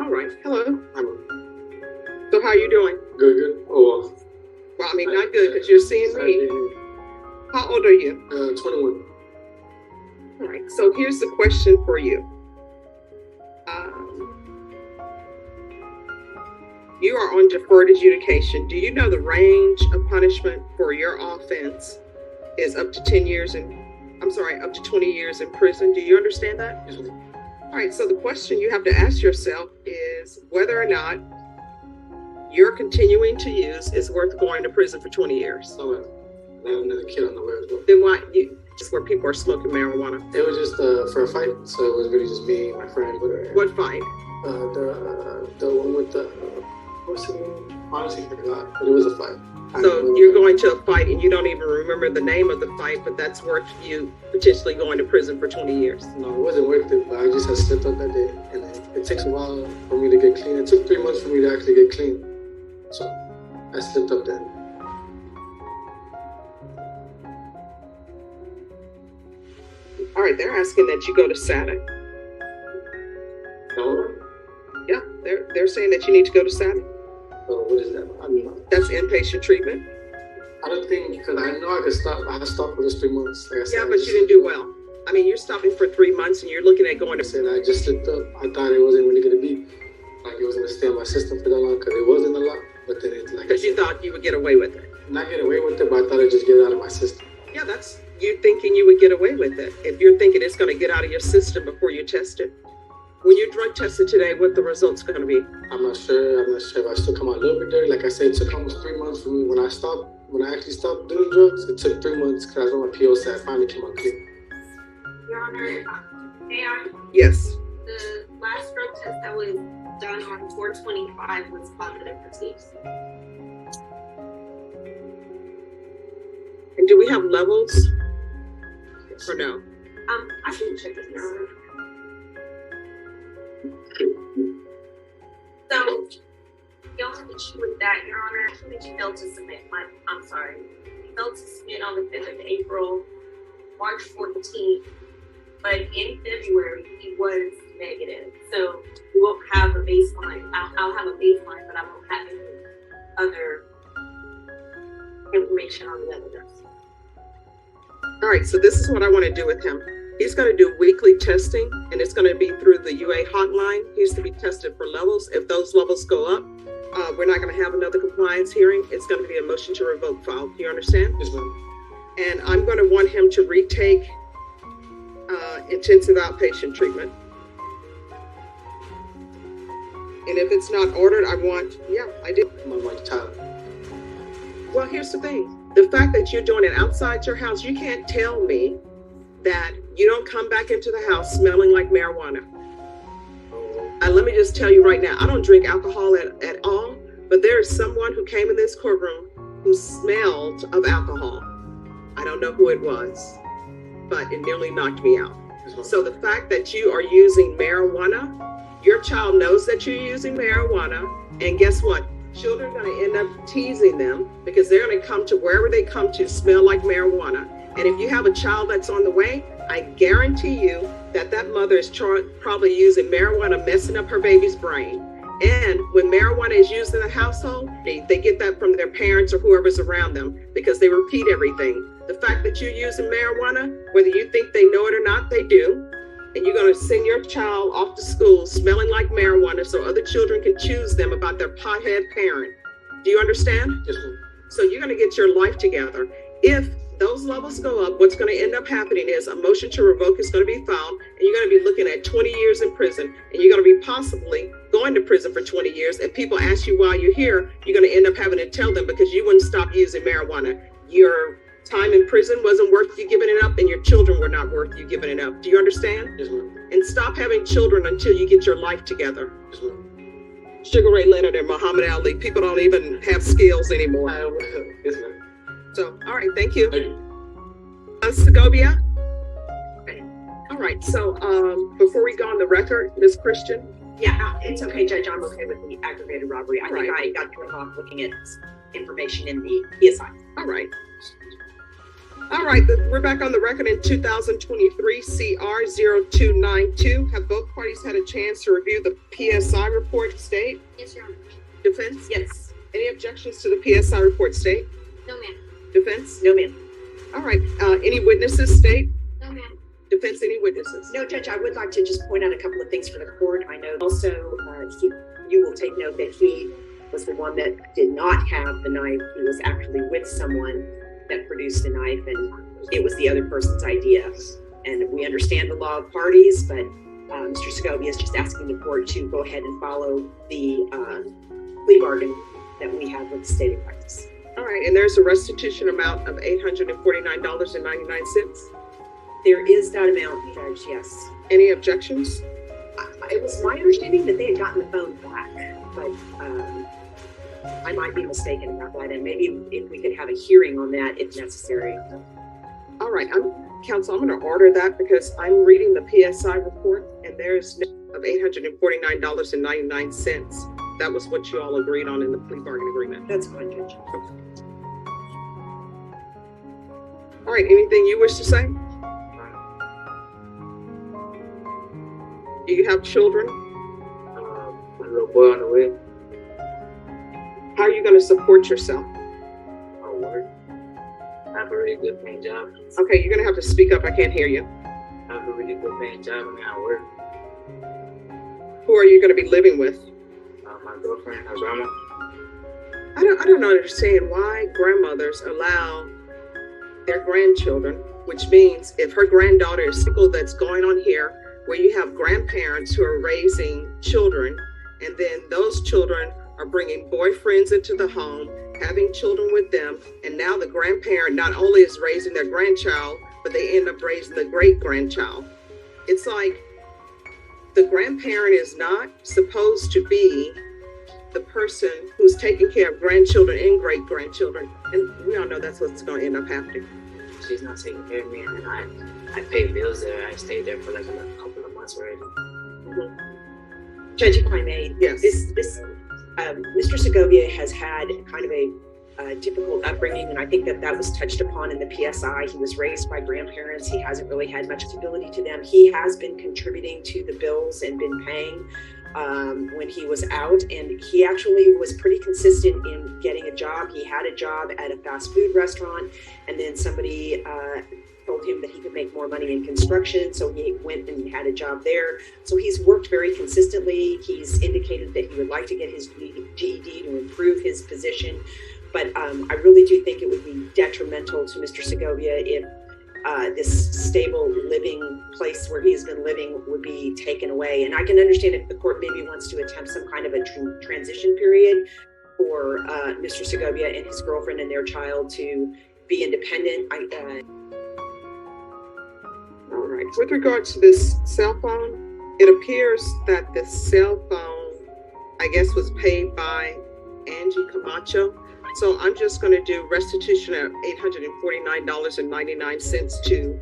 All right. Hello. I'm So how are you doing? good. Oh, Well, I mean, not good because you're seeing me. How old are you? 21. All right. So here's the question for you. You are on deferred adjudication. Do you know the range of punishment for your offense is up to 10 years up to 20 years in prison? Do you understand that? Yes, ma'am. All right. So the question you have to ask yourself is whether or not you're continuing to use is worth going to prison for 20 years. No, ma'am. I have another kid on the way as well. Then why just where people are smoking marijuana? It was just for a fight, so it was really just me and my friend. What fight? The one with the what's his name? Honestly, I forgot, but it was a fight. So you're going to a fight and you don't even remember the name of the fight, but that's worth you potentially going to prison for 20 years. No, it wasn't worth it, but I just had slipped up that day, and it takes a while for me to get clean. It took 3 months for me to actually get clean, so I slipped up then. All right, they're asking that you go to SATA. No? Yeah, they're saying that you need to go to SATA. Oh, what is that? I mean, That's inpatient treatment. I don't think, because I know I could stop. I stopped for just 3 months. Like I said, Yeah, but you didn't do well. I mean, you're stopping for 3 months and you're looking at going I to. said I just slipped up. I thought it wasn't really going to be, like it was going to stay in my system for that long, because it wasn't a lot. But then it's like, Because you thought you would get away with it. not get away with it, but I thought I'd just get it out of my system. Yeah, that's you thinking you would get away with it. If you're thinking it's going to get out of your system before you test it. When you drug tested today, what the results going to be? I'm not sure if I still come out a little bit dirty. Like I said, it took almost 3 months for me. When I actually stopped doing drugs, it took 3 months because I was on my PO set. I finally came out clean. Your Honor, Yes. the last drug test that was done on 4/25 was positive for THC. And do we have levels or no? I can check it, Your Honor. So, the only issue with that, Your Honor, I think you failed to submit you failed to submit on the 5th of April, March 14th, but in February, he was negative. So, we won't have a baseline. I'll have a baseline, but I won't have any other information on the other drugs. All right, so this is what I want to do with him. He's going to do weekly testing, and it's going to be through the UA hotline. He's to be tested for levels. If those levels go up, we're not going to have another compliance hearing. It's going to be a motion to revoke file. Do you understand? Yes, ma'am. And I'm going to want him to retake intensive outpatient treatment. And if it's not ordered, I did. I'm like child. Well, here's the thing. The fact that you're doing it outside your house, you can't tell me that you don't come back into the house smelling like marijuana. Let me just tell you right now, I don't drink alcohol at all, but there is someone who came in this courtroom who smelled of alcohol. I don't know who it was, but it nearly knocked me out. So the fact that you are using marijuana, your child knows that you're using marijuana, and guess what? Children are going to end up teasing them because they're going to come to wherever they come to smell like marijuana. And if you have a child that's on the way, I guarantee you that mother is probably using marijuana, messing up her baby's brain. And when marijuana is used in the household, they get that from their parents or whoever's around them because they repeat everything. The fact that you're using marijuana, whether you think they know it or not, they do. And you're going to send your child off to school smelling like marijuana so other children can choose them about their pothead parent. Do you understand? Yes, ma'am. So you're going to get your life together. If those levels go up, what's going to end up happening is a motion to revoke is going to be filed, and you're going to be looking at 20 years in prison, and you're going to be possibly going to prison for 20 years. If people ask you why you're here, you're going to end up having to tell them because you wouldn't stop using marijuana. Your time in prison wasn't worth you giving it up, and your children were not worth you giving it up. Do you understand? Yes, ma'am. And stop having children until you get your life together. Yes, ma'am. Sugar Ray Leonard and Muhammad Ali, people don't even have skills anymore. Yes, ma'am. So, all right, thank you. Thank you. Segovia? All right, so before we go on the record, Ms. Christian? Yeah, it's okay, Judge. I'm okay with the aggravated robbery. I think Right. I got thrown off looking at information in the PSI. All right. All right, we're back on the record in 2023 CR 0292. Have both parties had a chance to review the PSI report, State? Yes, Your Honor. Defense? Yes. Any objections to the PSI report, State? No, ma'am. Defense? No, ma'am. All right, any witnesses, State? No, ma'am. Defense, any witnesses? No, Judge, I would like to just point out a couple of things for the court. I know also you will take note that he was the one that did not have the knife. He was actually with someone that produced the knife, and it was the other person's idea. And we understand the law of parties, but Mr. Segovia is just asking the court to go ahead and follow the plea bargain that we have with the state of Texas. All right, and there's a restitution amount of $849.99. There is that amount, Judge, yes. Any objections? It was my understanding that they had gotten the phone back, but I might be mistaken about that, and maybe if we could have a hearing on that if necessary. All right, counsel, I'm going to order that because I'm reading the PSI report and there's no of $849.99. That was what you all agreed on in the plea bargain agreement. That's fine, Judge. All right, anything you wish to say? Do you have children? My little boy on the way. How are you going to support yourself? I work. I have a really good paying job. Okay, you're going to have to speak up. I can't hear you. I have a really good paying job and I work. Who are you going to be living with? My girlfriend, my grandma. I don't understand why grandmothers allow their grandchildren, which means if her granddaughter is single, that's going on here, where you have grandparents who are raising children, and then those children are bringing boyfriends into the home, having children with them, and now the grandparent not only is raising their grandchild, but they end up raising the great-grandchild. It's like the grandparent is not supposed to be the person who's taking care of grandchildren and great-grandchildren, and we all know that's what's going to end up happening. She's not taking care of me, and then I pay bills there. I stayed there for like a couple of months already. Mm-hmm. Judge, if I may, Yes. Mr. Segovia has had kind of a difficult upbringing, and I think that was touched upon in the PSI. He was raised by grandparents. He hasn't really had much stability to them. He has been contributing to the bills and been paying when he was out, and he actually was pretty consistent in getting a job. He had a job at a fast food restaurant, and then somebody told him that he could make more money in construction, so he went and had a job there. So he's worked very consistently. He's indicated that he would like to get his GED to improve his position, but I really do think it would be detrimental to Mr. Segovia if this stable living place where he has been living would be taken away. And I can understand if the court maybe wants to attempt some kind of a transition period for Mr. Segovia and his girlfriend and their child to be independent. All right. With regards to this cell phone, it appears that this cell phone, I guess, was paid by Angie Camacho. So I'm just going to do restitution of $849.99 to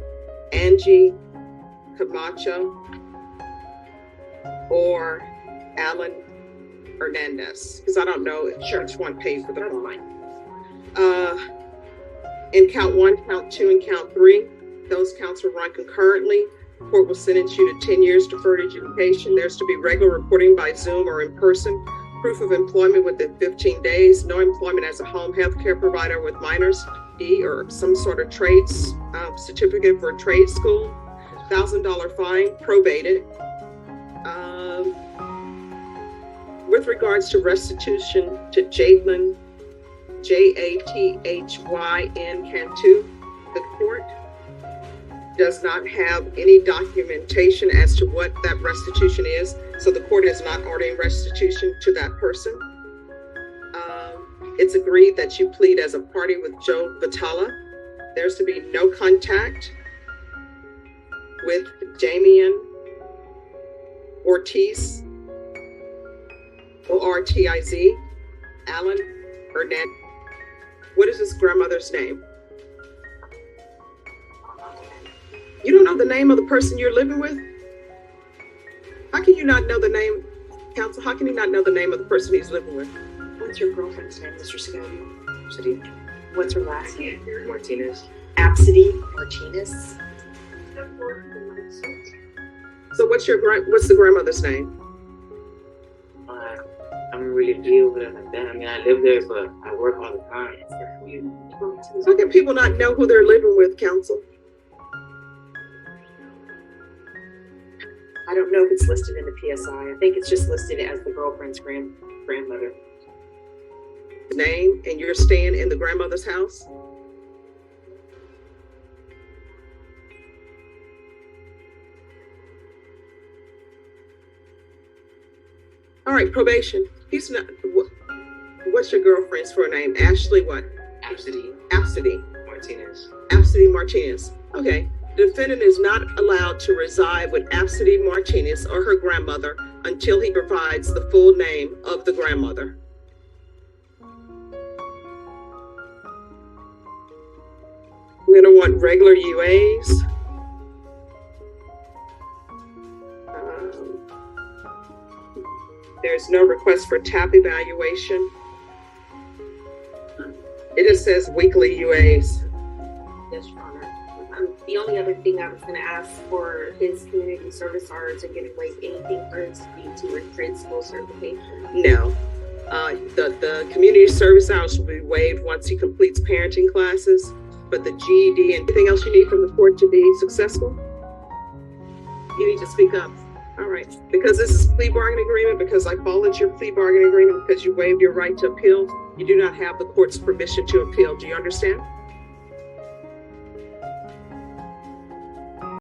Angie Camacho or Alan Hernandez, because I don't know if which one paid for the phone. In count 1, count 2, and count 3, those counts will run concurrently. Court will sentence you to 10 years deferred adjudication. There's to be regular reporting by Zoom or in person. Proof of employment within 15 days. No employment as a home health care provider with minors, or some sort of trades certificate for a trade school. $1,000 fine, probated. With regards to restitution to Jathlyn, Jathyn Cantu, the court does not have any documentation as to what that restitution is, so the court is not ordering restitution to that person. It's agreed that you plead as a party with Joe Vitala. There's to be no contact with Damian Ortiz, Ortiz, Alan Burnett. What is his grandmother's name? You don't know the name of the person you're living with? How can you not know the name, counsel? How can you not know the name of the person he's living with? What's your girlfriend's name, Mr. Segovia? City. What's her last name? Martinez. Absidy Martinez. So what's the grandmother's name? I'm really deal with it like that. I mean, I live there, but I work all the time. How can people not know who they're living with, counsel? I don't know if it's listed in the PSI. I think it's just listed as the girlfriend's grandmother. Name, and you're staying in the grandmother's house? All right, probation. He's not. What's your girlfriend's full name? Ashley what? Absidy Absidy. Martinez. Absidy Martinez. Okay. The defendant is not allowed to reside with Absidy Martinez or her grandmother until he provides the full name of the grandmother. We're going to want regular UAs. There's no request for TAP evaluation. It just says weekly UAs. Yes, Your Honor. The only other thing I was going to ask for his community service hours and getting waived anything for his DT or trade school certification. No. The community service hours will be waived once he completes parenting classes, but the GED and anything else you need from the court to be successful, you need to speak up. All right. Because this is plea bargaining agreement, because I followed your plea bargaining agreement, because you waived your right to appeal, you do not have the court's permission to appeal. Do you understand?